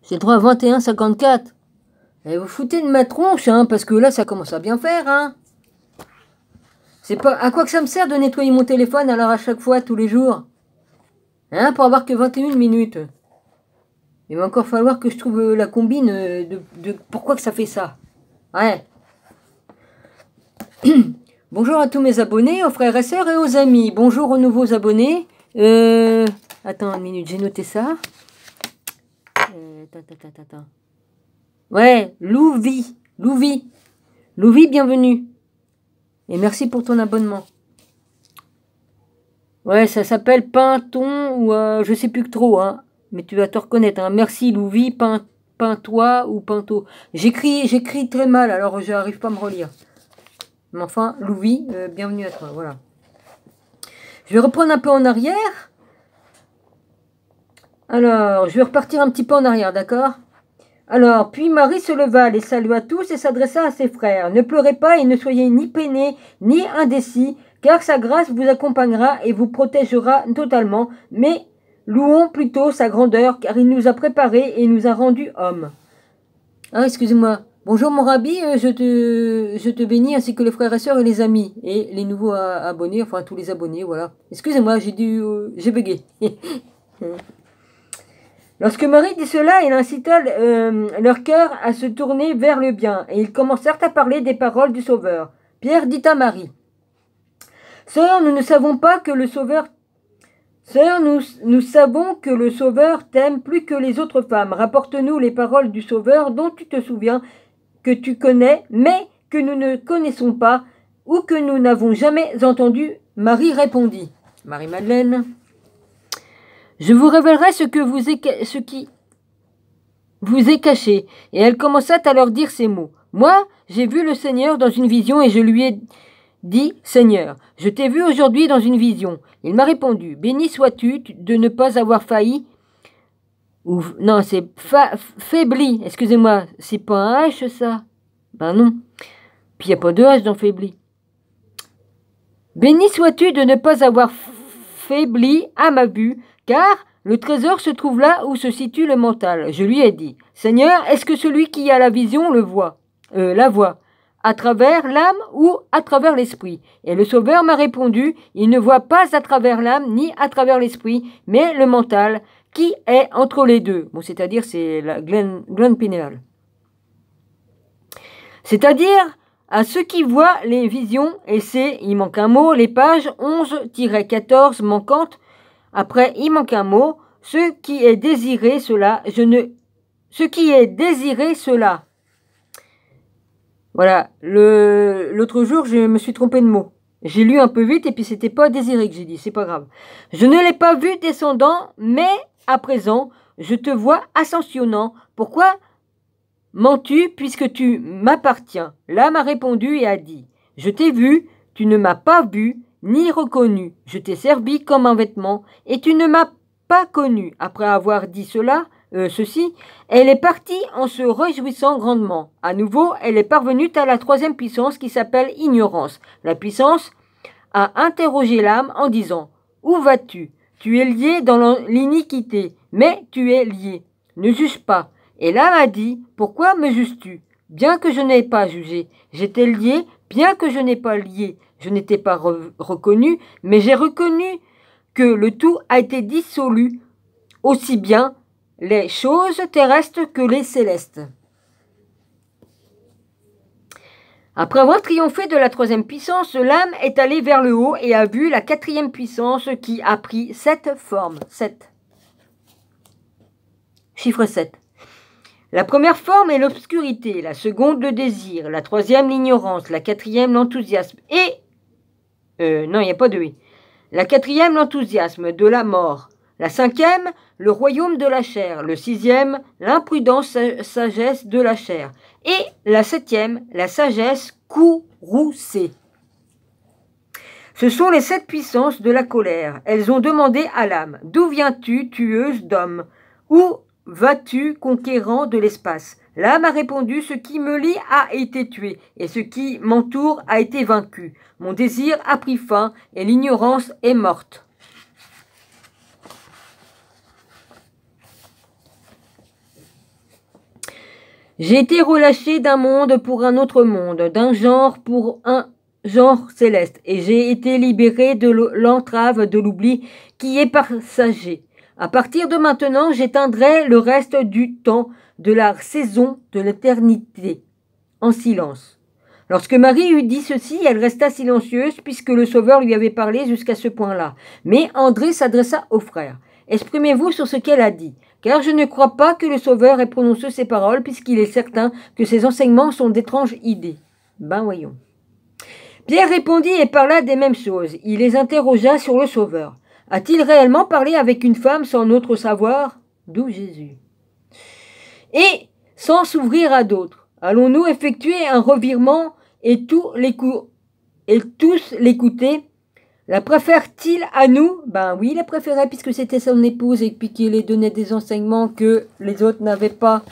J'ai le droit à 21,54. Et vous foutez de ma tronche, hein, parce que là, ça commence à bien faire, hein. C'est pas... À quoi que ça me sert de nettoyer mon téléphone, alors à chaque fois, tous les jours? Hein, pour avoir que 21 minutes. Il va encore falloir que je trouve la combine de pourquoi que ça fait ça. Ouais. Bonjour à tous mes abonnés, aux frères et sœurs et aux amis. Bonjour aux nouveaux abonnés. Attends une minute, j'ai noté ça. Attends. Ouais, Louvi. Louvi, bienvenue. Et merci pour ton abonnement. Ouais, ça s'appelle Pinton ou je sais plus que trop, hein. Mais tu vas te reconnaître, hein. Merci Louvi, Pintois ou Pinto. J'écris très mal, alors je n'arrive pas à me relire. Mais enfin, Louvi, bienvenue à toi, voilà. Je vais reprendre un peu en arrière. Alors, je vais repartir un petit peu en arrière, d'accord? Alors, puis Marie se leva, les salua tous et s'adressa à ses frères. Ne pleurez pas et ne soyez ni peinés, ni indécis, car sa grâce vous accompagnera et vous protégera totalement. Mais louons plutôt sa grandeur, car il nous a préparés et nous a rendus hommes. Ah, excusez-moi. Bonjour mon rabbi, je te bénis ainsi que les frères et sœurs et les amis et les nouveaux abonnés, enfin tous les abonnés, voilà. Excusez-moi, j'ai bugué. Lorsque Marie dit cela, il incita leur cœur à se tourner vers le bien, et ils commencèrent à parler des paroles du Sauveur. Pierre dit à Marie, « Sœur, nous ne savons pas que le Sauveur... Sœur, nous savons que le Sauveur t'aime plus que les autres femmes. Rapporte-nous les paroles du Sauveur dont tu te souviens, que tu connais, mais que nous ne connaissons pas, ou que nous n'avons jamais entendu. » Marie répondit, Marie-Madeleine, « Je vous révélerai ce qui vous est caché. » Et elle commença à leur dire ces mots. « Moi, j'ai vu le Seigneur dans une vision et je lui ai dit, Seigneur, je t'ai vu aujourd'hui dans une vision. Il m'a répondu, béni sois-tu de ne pas avoir failli. Ou, non, c'est faibli. Excusez-moi, c'est pas un H ça? Ben non. Puis il n'y a pas de H dans faibli. Béni sois-tu de ne pas avoir faibli à ma vue, car le trésor se trouve là où se situe le mental. Je lui ai dit, Seigneur, est-ce que celui qui a la vision la voit à travers l'âme ou à travers l'esprit? Et le Sauveur m'a répondu, il ne voit pas à travers l'âme ni à travers l'esprit, mais le mental qui est entre les deux. Bon, c'est-à-dire c'est la glande pinéale. C'est-à-dire à ceux qui voient les visions, et c'est, il manque un mot, les pages 11-14 manquantes. Après, il manque un mot, ce qui est désiré, cela, ce qui est désiré, cela. Voilà, l'autre jour, je me suis trompé de mot. J'ai lu un peu vite et puis c'était pas désiré que j'ai dit, c'est pas grave. Je ne l'ai pas vu descendant, mais à présent, je te vois ascensionnant. Pourquoi mens-tu puisque tu m'appartiens? L'âme a répondu et a dit, je t'ai vu, tu ne m'as pas vu, ni reconnu. Je t'ai servi comme un vêtement, et tu ne m'as pas connu. Après avoir dit ceci, elle est partie en se réjouissant grandement. À nouveau, elle est parvenue à la troisième puissance qui s'appelle ignorance. La puissance a interrogé l'âme en disant, où vas-tu? Tu es lié dans l'iniquité, mais tu es lié. Ne juge pas. Et l'âme a dit, pourquoi me juges-tu? Bien que je n'ai pas jugé, j'étais lié, bien que je n'ai pas lié, je n'étais pas reconnu, mais j'ai reconnu que le tout a été dissolu, aussi bien les choses terrestres que les célestes. Après avoir triomphé de la troisième puissance, l'âme est allée vers le haut et a vu la quatrième puissance qui a pris 7 formes. 7. Chiffre 7. La première forme est l'obscurité, la seconde le désir, la troisième l'ignorance, la quatrième l'enthousiasme et... non, il n'y a pas de « et ». La quatrième l'enthousiasme de la mort, la cinquième le royaume de la chair, le sixième l'imprudence sagesse de la chair et la septième la sagesse courroucée. Ce sont les 7 puissances de la colère. Elles ont demandé à l'âme, d'où viens-tu, tueuse d'hommes? Où vas-tu, conquérant de l'espace? L'âme a répondu, ce qui me lie a été tué, et ce qui m'entoure a été vaincu. Mon désir a pris fin, et l'ignorance est morte. J'ai été relâché d'un monde pour un autre monde, d'un genre pour un genre céleste, et j'ai été libéré de l'entrave de l'oubli qui est passager. À partir de maintenant, j'éteindrai le reste du temps, de la saison, de l'éternité, en silence. Lorsque Marie eut dit ceci, elle resta silencieuse puisque le Sauveur lui avait parlé jusqu'à ce point-là. Mais André s'adressa au frère. Exprimez-vous sur ce qu'elle a dit, car je ne crois pas que le Sauveur ait prononcé ces paroles puisqu'il est certain que ses enseignements sont d'étranges idées. Ben voyons. Pierre répondit et parla des mêmes choses. Il les interrogea sur le Sauveur. A-t-il réellement parlé avec une femme sans notre savoir? D'où Jésus. Et sans s'ouvrir à d'autres. Allons-nous effectuer un revirement et tous l'écouter? La préfère-t-il à nous? Ben oui, il la préférait puisque c'était son épouse et puis qu'il lui donnait des enseignements que les autres n'avaient pas.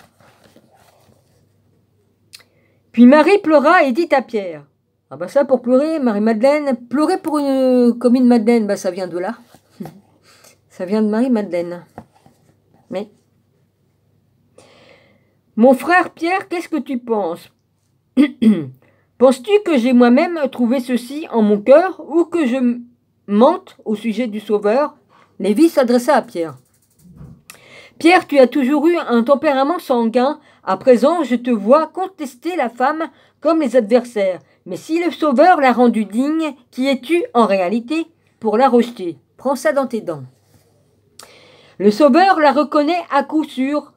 Puis Marie pleura et dit à Pierre. Ah ben ça pour pleurer, Marie-Madeleine, pleurer comme une Madeleine, ben ça vient de là. Ça vient de Marie-Madeleine. Mais mon frère Pierre, qu'est-ce que tu penses? Penses-tu que j'ai moi-même trouvé ceci en mon cœur ou que je mente au sujet du Sauveur? Lévi s'adressa à Pierre. Pierre, tu as toujours eu un tempérament sanguin. À présent, je te vois contester la femme comme les adversaires. Mais si le Sauveur l'a rendue digne, qui es-tu en réalité pour la rejeter? Prends ça dans tes dents. Le Sauveur la reconnaît à coup sûr.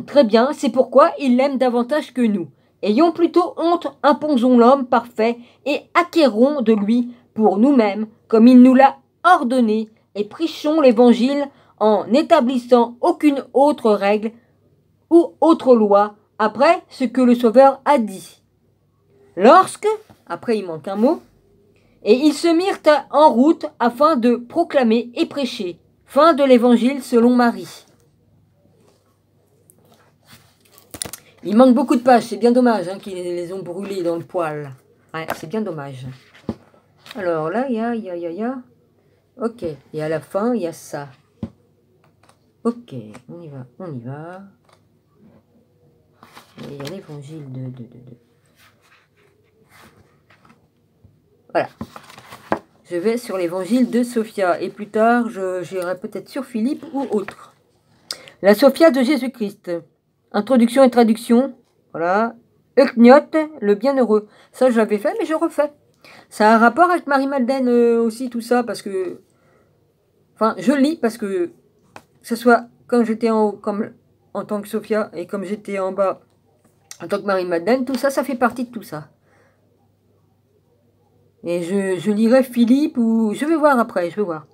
Très bien, c'est pourquoi il l'aime davantage que nous. Ayons plutôt honte, imposons l'homme parfait et acquérons de lui pour nous-mêmes, comme il nous l'a ordonné, et prêchons l'évangile en n'établissant aucune autre règle ou autre loi après ce que le Sauveur a dit. Lorsque, après il manque un mot, et ils se mirent en route afin de proclamer et prêcher. Fin de l'évangile selon Marie. Il manque beaucoup de pages, c'est bien dommage qu'ils les ont brûlées dans le poêle. Ouais, c'est bien dommage. Alors là, il y a. Ok, et à la fin, il y a ça. Ok, on y va. Et il y a l'évangile de. Voilà. Je vais sur l'évangile de Sophia. Et plus tard, j'irai peut-être sur Philippe ou autre. La Sophia de Jésus-Christ. Introduction et traduction. Voilà. Eucniote, le bienheureux. Ça, je l'avais fait, mais je refais. Ça a un rapport avec Marie-Madeleine aussi, tout ça, parce que... Enfin, je lis parce que... Que ce soit quand j'étais en haut, comme en tant que Sophia, et comme j'étais en bas, en tant que Marie-Madeleine, tout ça, ça fait partie de tout ça. Et je lirai Philippe ou... Je vais voir après, je vais voir.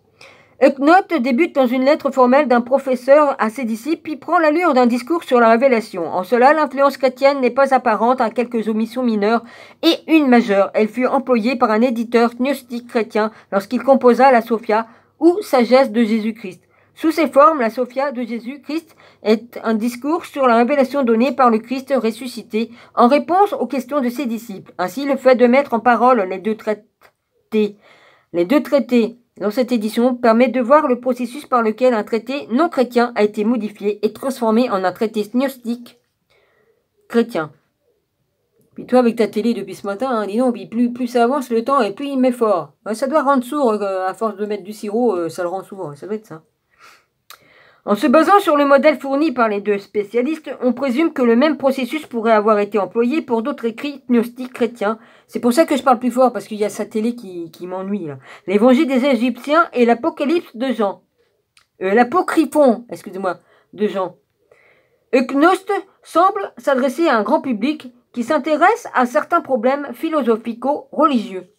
Eucnote débute dans une lettre formelle d'un professeur à ses disciples, puis prend l'allure d'un discours sur la révélation. En cela, l'influence chrétienne n'est pas apparente à quelques omissions mineures et une majeure. Elle fut employée par un éditeur gnostique chrétien lorsqu'il composa la Sophia ou Sagesse de Jésus-Christ. Sous ces formes, la Sophia de Jésus-Christ est un discours sur la révélation donnée par le Christ ressuscité en réponse aux questions de ses disciples. Ainsi, le fait de mettre en parole les deux traités dans cette édition permet de voir le processus par lequel un traité non chrétien a été modifié et transformé en un traité gnostique chrétien. Puis toi, avec ta télé depuis ce matin, dis donc, plus ça avance le temps et plus il met fort. Ça doit rendre sourd, à force de mettre du sirop, ça le rend sourd, ça doit être ça. En se basant sur le modèle fourni par les deux spécialistes, on présume que le même processus pourrait avoir été employé pour d'autres écrits gnostiques chrétiens. C'est pour ça que je parle plus fort, parce qu'il y a sa télé qui m'ennuie, là. L'évangile des Égyptiens et l'Apocalypse de Jean. L'Apocryphon, excusez-moi, de Jean. Eucnoste semble s'adresser à un grand public qui s'intéresse à certains problèmes philosophico-religieux.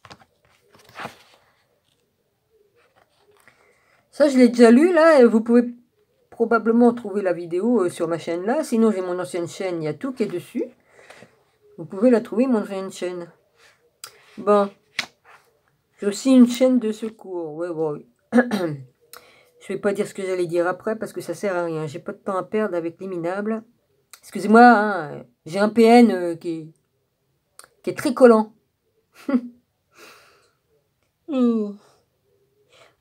Ça, je l'ai déjà lu, là, et vous pouvez probablement trouver la vidéo sur ma chaîne là. Sinon, j'ai mon ancienne chaîne, il y a tout qui est dessus. Vous pouvez la trouver, mon ancienne chaîne. Bon. J'ai aussi une chaîne de secours. Ouais, ouais. Je vais pas dire ce que j'allais dire après parce que ça sert à rien. J'ai pas de temps à perdre avec les minables. Excusez-moi, hein, j'ai un PN qui est très collant.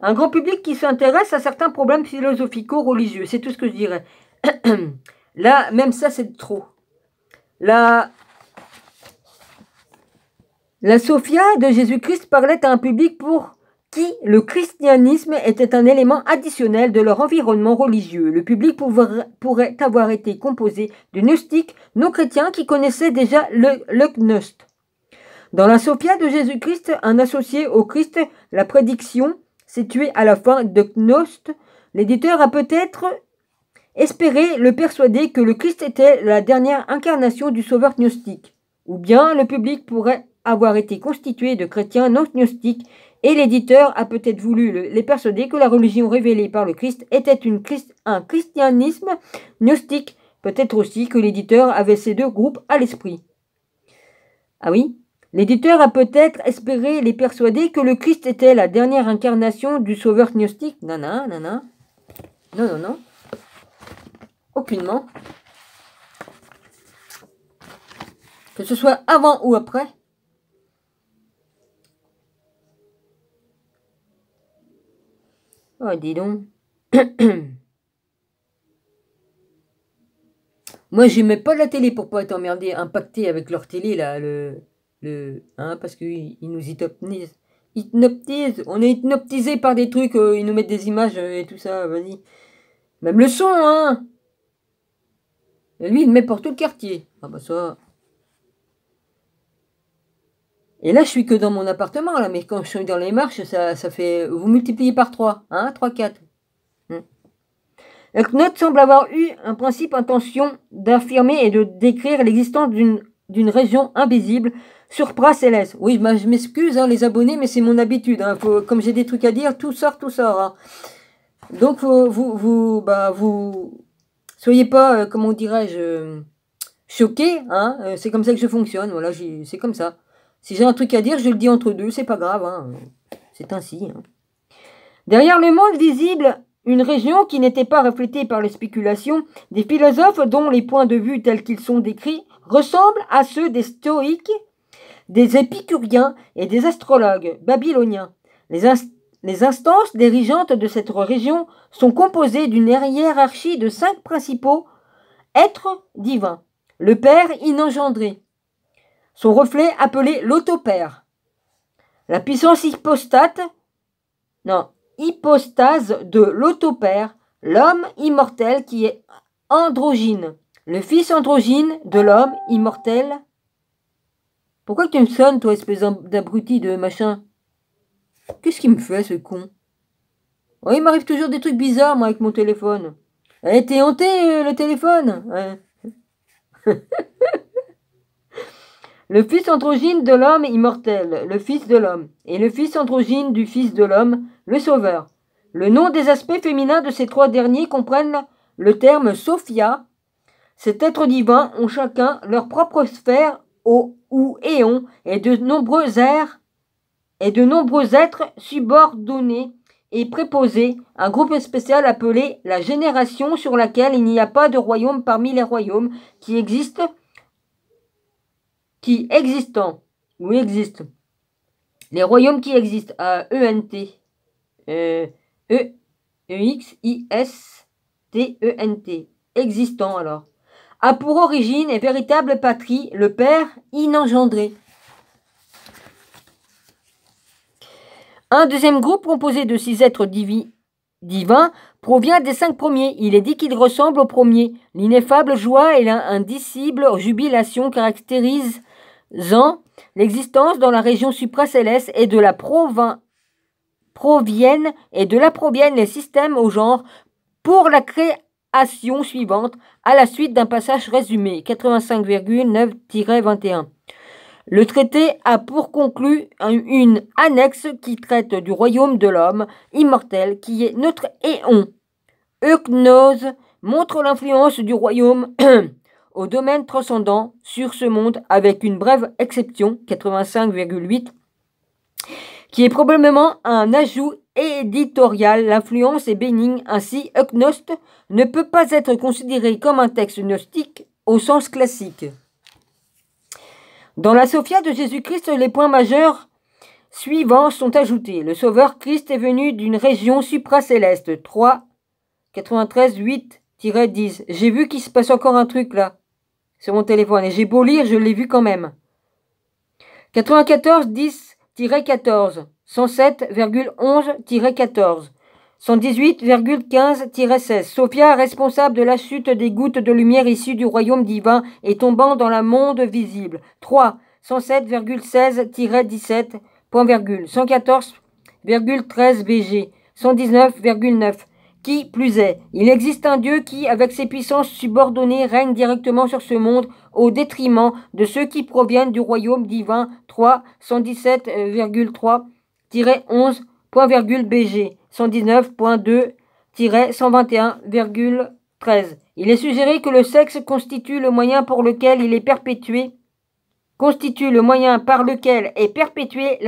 Un grand public qui s'intéresse à certains problèmes philosophico-religieux. C'est tout ce que je dirais. Là, même ça, c'est trop. La Sophia de Jésus-Christ parlait à un public pour qui le christianisme était un élément additionnel de leur environnement religieux. Le public pourrait avoir été composé de gnostiques non chrétiens qui connaissaient déjà le gnost. Dans la Sophia de Jésus-Christ, un associé au Christ, la prédiction située à la fin de Gnost, l'éditeur a peut-être espéré le persuader que le Christ était la dernière incarnation du sauveur gnostique. Ou bien le public pourrait avoir été constitué de chrétiens non gnostiques et l'éditeur a peut-être voulu les persuader que la religion révélée par le Christ était un christianisme gnostique. Peut-être aussi que l'éditeur avait ces deux groupes à l'esprit. Ah oui? L'éditeur a peut-être espéré les persuader que le Christ était la dernière incarnation du sauveur gnostique. Non. Aucunement. Que ce soit avant ou après. Oh, dis donc. Moi, j'aimais pas la télé pour pas être emmerdé, impacté avec leur télé, là, parce qu'ils nous hypnotisent. On est hypnotisé par des trucs, ils nous mettent des images et tout ça, vas-y. Même le son, hein. Et lui, il met pour tout le quartier. Ah bah ça. Et là, je suis que dans mon appartement, là, mais quand je suis dans les marches, ça fait... Vous multipliez par 3, hein, 3, 4. Knot semble avoir eu un principe intention d'affirmer et de décrire l'existence d'une région invisible sur pracéleste. Oui, je m'excuse, hein, les abonnés, mais c'est mon habitude. Hein, comme j'ai des trucs à dire, tout sort. Hein. Donc, vous soyez pas, comment dirais-je, choqués. Hein, c'est comme ça que je fonctionne. Voilà, c'est comme ça. Si j'ai un truc à dire, je le dis entre deux, c'est pas grave. Hein, c'est ainsi. Hein. Derrière le monde visible, une région qui n'était pas reflétée par les spéculations des philosophes dont les points de vue tels qu'ils sont décrits ressemblent à ceux des stoïques, des épicuriens et des astrologues babyloniens. Les instances dirigeantes de cette région sont composées d'une hiérarchie de 5 principaux êtres divins. Le Père inengendré, son reflet appelé l'autopère, la puissance hypostase de l'autopère, l'homme immortel qui est androgyne, le fils androgyne de l'homme immortel. Pourquoi tu me sonnes, toi, espèce d'abruti de machin? Qu'est-ce qu'il me fait, ce con? Oh, il m'arrive toujours des trucs bizarres, moi, avec mon téléphone. Eh, t'es hanté, le téléphone? Ouais. Le fils androgyne de l'homme immortel, le fils de l'homme, et le fils androgyne du fils de l'homme, le sauveur. Le nom des aspects féminins de ces 3 derniers comprennent le terme Sophia. Ces êtres divins ont chacun leur propre sphère ou éon et de nombreux êtres subordonnés et préposés, un groupe spécial appelé la génération sur laquelle il n'y a pas de royaume parmi les royaumes qui existent. Les royaumes qui existent, E-N-T. E-E-X-I-S-T-E-N-T. Existant alors. A pour origine et véritable patrie le Père inengendré. Un deuxième groupe composé de 6 êtres divins provient des 5 premiers. Il est dit qu'il ressemble aux premiers. L'ineffable joie et l'indicible jubilation caractérisent l'existence dans la région supracéleste et de la proviennent les systèmes au genre pour la création suivante à la suite d'un passage résumé 85,9-21. Le traité a pour conclu une annexe qui traite du royaume de l'homme immortel qui est notre éon. Eugnose montre l'influence du royaume au domaine transcendant sur ce monde avec une brève exception, 85,8, qui est probablement un ajout éditorial. L'influence est bénigne, ainsi Eunost ne peut pas être considéré comme un texte gnostique au sens classique. Dans la Sophia de Jésus-Christ, les points majeurs suivants sont ajoutés. Le Sauveur Christ est venu d'une région supracéleste, 3, 93, 8-10. J'ai vu qu'il se passe encore un truc là. sur mon téléphone. Et j'ai beau lire, je l'ai vu quand même. 94-10-14. 107,11-14. 118,15-16. Sophia, responsable de la chute des gouttes de lumière issues du royaume divin et tombant dans le monde visible. 3. 107,16-17. 114,13 BG. 119,9. Qui plus est, il existe un Dieu qui, avec ses puissances subordonnées, règne directement sur ce monde au détriment de ceux qui proviennent du royaume divin. 3. 117,3-11. BG. 119.2-121,13. Il est suggéré que le sexe constitue le moyen par lequel est perpétué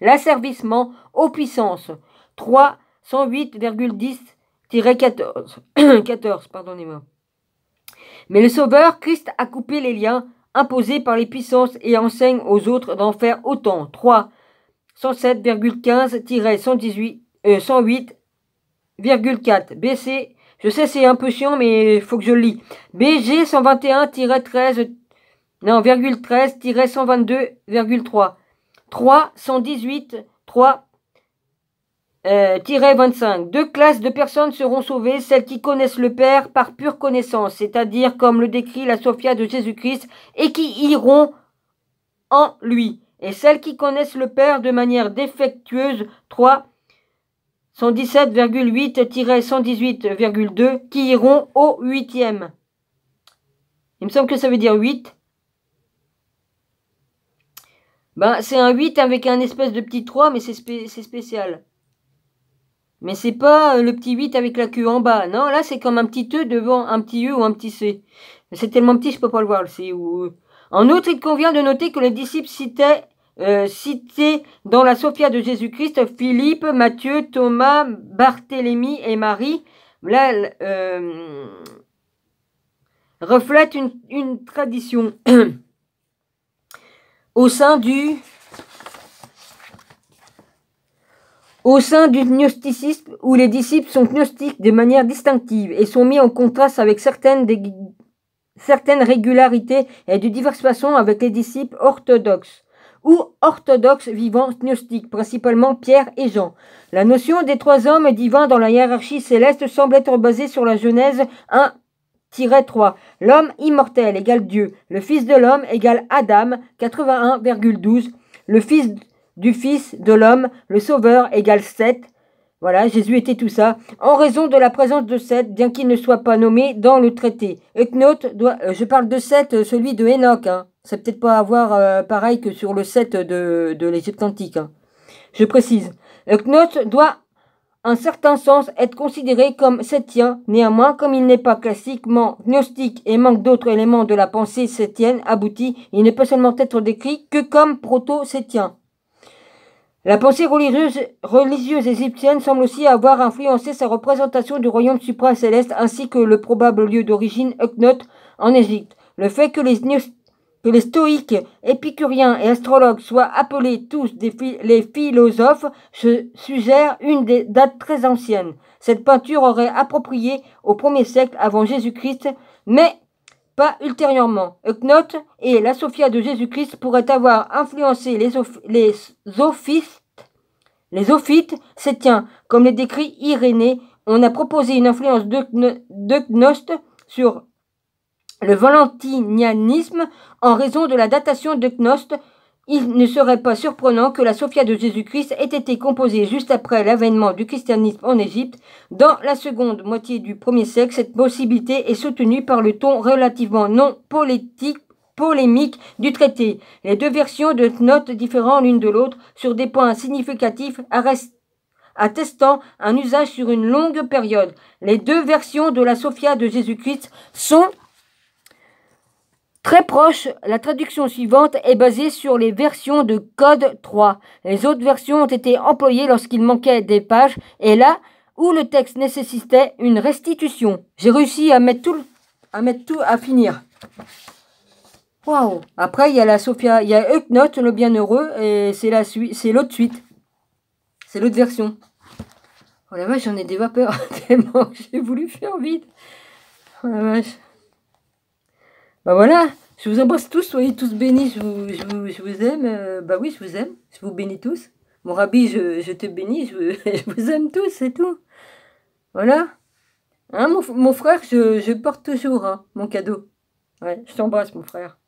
l'asservissement aux puissances. 3. 108,10-14. 14, pardonnez-moi. Mais le Sauveur, Christ, a coupé les liens imposés par les puissances et enseigne aux autres d'en faire autant. 3. 107,15-108,4. BC, je sais c'est un peu chiant mais il faut que je le lis. BG 121-13 non, 13-122,3. 3 118-3-25. Deux classes de personnes seront sauvées, celles qui connaissent le Père par pure connaissance, c'est-à-dire comme le décrit la Sophia de Jésus-Christ, et qui iront en lui, et celles qui connaissent le Père de manière défectueuse. 3 117,8-118,2 qui iront au 8e. Il me semble que ça veut dire 8. Ben, c'est un 8 avec un espèce de petit 3, mais c'est spécial. Mais c'est pas le petit 8 avec la queue en bas. Non, là, c'est comme un petit E devant un petit E ou un petit C. Mais c'est tellement petit, je peux pas le voir, le C ou E. En outre, il convient de noter que les disciples cités dans la Sophia de Jésus-Christ, Philippe, Matthieu, Thomas, Barthélemy et Marie, là, reflètent une tradition au sein du gnosticisme où les disciples sont gnostiques de manière distinctive et sont mis en contraste avec certaines régularités et de diverses façons avec les disciples orthodoxes ou orthodoxes vivants gnostiques, principalement Pierre et Jean. La notion des trois hommes divins dans la hiérarchie céleste semble être basée sur la Genèse 1-3. L'homme immortel égale Dieu. Le Fils de l'homme égale Adam, 81,12. Le Fils du Fils de l'homme, le Sauveur, égale 7. Voilà, Jésus était tout ça. En raison de la présence de Seth, bien qu'il ne soit pas nommé dans le traité. Euchnote je parle de Seth, celui de Enoch. Hein. C'est peut-être pas à voir pareil que sur le Seth de l'Égypte antique. Hein. Je précise. Euchnote doit, en certain sens, être considéré comme sétien. Néanmoins, comme il n'est pas classiquement gnostique et manque d'autres éléments de la pensée sétienne aboutie, il ne peut seulement être décrit que comme proto-sétien. La pensée religieuse égyptienne semble aussi avoir influencé sa représentation du royaume supracéleste ainsi que le probable lieu d'origine Euchnote en Égypte. Le fait que les stoïques, épicuriens et astrologues soient appelés tous les philosophes suggère une des dates très anciennes. Cette peinture aurait approprié au 1er siècle avant Jésus-Christ, mais pas ultérieurement. Euchnote et la Sophia de Jésus-Christ pourraient avoir influencé les ophites sétiens, comme les décrit Irénée. On a proposé une influence d'Euchnote sur le valentinianisme en raison de la datation d'Euchnote. Il ne serait pas surprenant que la Sophia de Jésus-Christ ait été composée juste après l'avènement du christianisme en Égypte. Dans la seconde moitié du 1er siècle, cette possibilité est soutenue par le ton relativement non polémique du traité. Les deux versions de notes différentes l'une de l'autre sur des points significatifs attestant un usage sur une longue période. Les deux versions de la Sophia de Jésus-Christ sont très proche, la traduction suivante est basée sur les versions de Code 3. Les autres versions ont été employées lorsqu'il manquait des pages et là où le texte nécessitait une restitution. J'ai réussi à mettre tout à finir. Waouh! Après il y a la Sophia, il y a Euchnote, le bienheureux, et c'est l'autre suite. C'est l'autre version. Oh la vache, j'en ai des vapeurs tellement j'ai voulu faire vite. Oh la vache. Bah voilà, je vous embrasse tous, soyez tous bénis, je vous aime. Bah oui, je vous aime, je vous bénis tous. Mon Rabbi, je te bénis, je vous aime tous, c'est tout. Voilà. Hein, mon frère, je porte toujours hein, mon cadeau. Ouais, je t'embrasse, mon frère.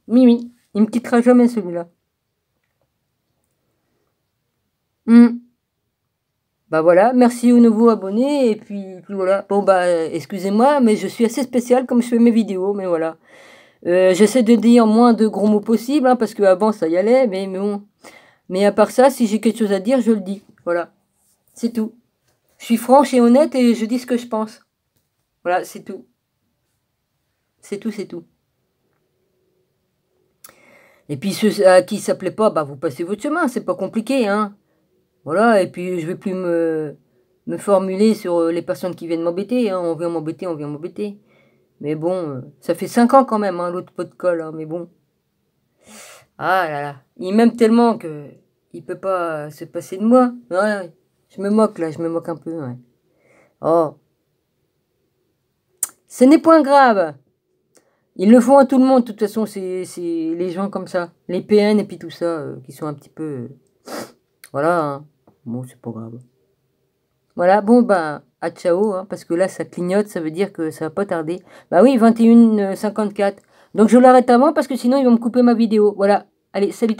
Oui, il me quittera jamais celui-là. Bah voilà, merci aux nouveaux abonnés, et puis voilà. Bon bah, excusez-moi, mais je suis assez spécial comme je fais mes vidéos, mais voilà. J'essaie de dire moins de gros mots possible, hein, parce qu'avant ça y allait, mais bon. Mais à part ça, si j'ai quelque chose à dire, je le dis. Voilà, c'est tout. Je suis franche et honnête et je dis ce que je pense. Voilà, c'est tout. C'est tout, c'est tout. Et puis ceux à qui ça plaît pas, bah vous passez votre chemin, c'est pas compliqué, hein. Voilà, et puis je vais plus me formuler sur les personnes qui viennent m'embêter, hein. On vient m'embêter, on vient m'embêter. Mais bon, ça fait 5 ans quand même, hein, l'autre pot de colle, hein, mais bon. Ah là là, il m'aime tellement que il peut pas se passer de moi. Ouais, je me moque là, je me moque un peu, ouais. Oh, ce n'est point grave. Ils le font à tout le monde, de toute façon, c'est les gens comme ça. Les PN et puis tout ça, qui sont un petit peu... voilà, hein. Bon, c'est pas grave. Voilà, bon, bah, à ciao, hein, parce que là, ça clignote, ça veut dire que ça va pas tarder. Bah oui, 21h54. Donc je l'arrête avant, parce que sinon, ils vont me couper ma vidéo. Voilà, allez, salut.